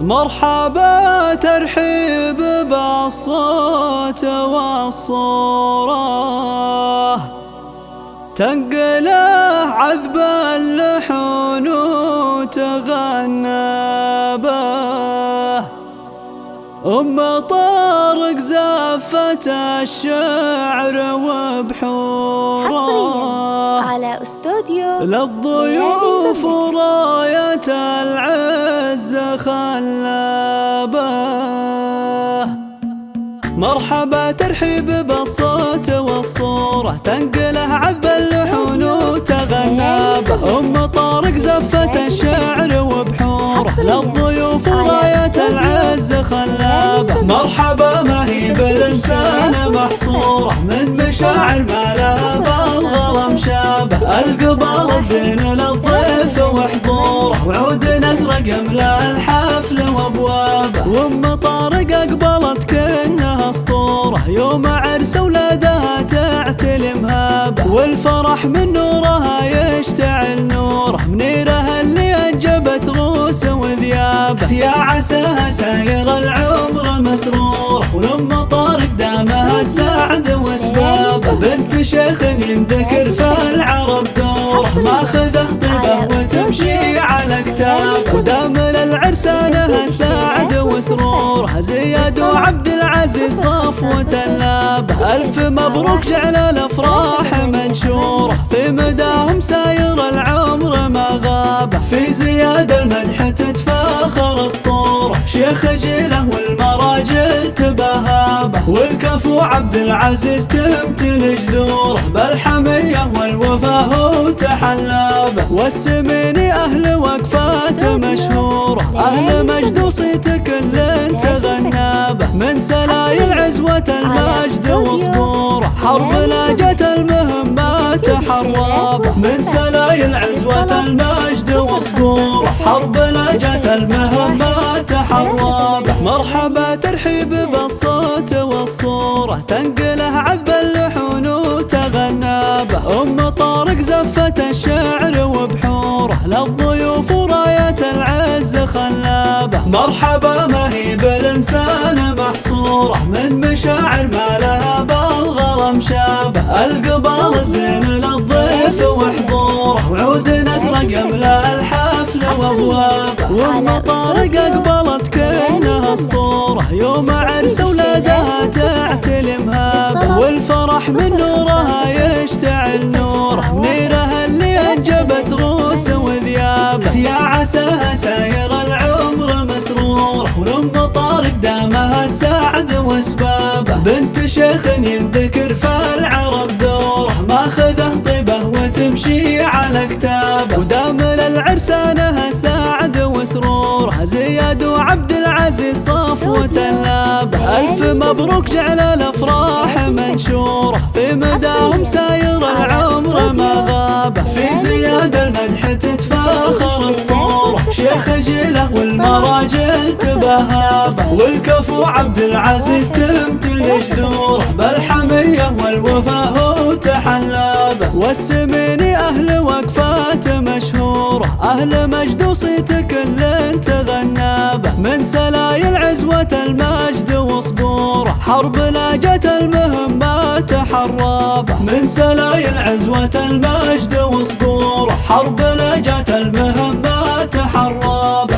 مرحبا ترحيب بالصوت والصورة، تنقله عذب اللحون وتغنى به. طارق زفت الشعر وبحوره، حصرياً على استوديو للضيوف وراية العز خلابه. مرحبا ترحيب بالصوت والصورة، تنقله عذب اللحون وتغنى به. طارق زفت الشعر وبحوره، للضيوف وراية العز خلابه. مرحبا ما هي بالإنسان محصورة، من مشاعر ما لها بالغرام شابه. القبال الزين للضيف وحضوره، وعود نزرق يملأ الحفل وابوابه. طارق اقبلت كأنها اسطوره، يوم عرس ولادها تعتلي مهابه. والفرح من نورها يشتعل نوره، منيرها اللي انجبت روس وذيابه. يا عساها ساير العمر مسروره، ولما طارق دامها السعد واسبابه. بنت شيخ ينذكر في العرب دوره، ماخذه طيبه وتمشي على كتابه. ودام للعرسانها السعد وسروره، زياد وعبد العزيز صفوة اللابه. ألف مبروك جعل الأفراح منشوره، في مداهم ساير العمر ما غابه. في زياد المدح تتفاخر اسطوره، شيخ جيله والمراجل تبهابه. والكفو عبد العزيز تمتلي جذوره، بالحمية والوفاه وتحلابه. والسميني أهل وقفات مشهوره، أهل مجد وصيت كل تغنابه. من سلايل عزوة المجد وصبوره، حرب لاجت المهمات حرابه. من سلايل عزوة المجد وصبوره، حرب لاجت المهمات حرابه. مرحبا ترحيب بالصوت والصورة، تنقله عذب اللحون وتغنى به. طارق زفت الشعر وبحوره، للضيوف وراية العز خلابه. مرحبا ما هي بالإنسان محصورة، من مشاعر ما لها بالغرام شابه. القبال الزين للضيف وحضوره، وعود نزرق يملأ الحفل وابوابه. طارق اقبلت كأنها اسطوره، يوم عرس ولادها تعتلي مهابه. والفرح من نورها يشتعل نوره، منيرها اللي انجبت روس وذيابه. يا عساها ساير العمر مسروره، ولما طارق دامها السعد واسبابه. بنت شيخ ينذكر في العرب دوره، ماخذه طيبه وتمشي على كتابه. ودام للعرسانها سعد وسروره، زياد وعبد العزيز صفوة اللابه. ألف مبروك جعل الأفراح منشوره، في مداهم ساير العمر ما غابه. في زياد المدح تتفاخر اسطوره، شيخ جيله والمراجل تبهابه. والكفو عبد العزيز تمتلي جذوره، بالحمية والوفاه وتحلابه. والسميني أهل وقفات مشهوره، أهل مجد وصيت كل تغنابه. من سلايل عزوة المجد وصبوره، حرب لاجت المهمات حرابه. من سلايل عزوة المجد وصبوره، حرب لاجت المهمات حرابه.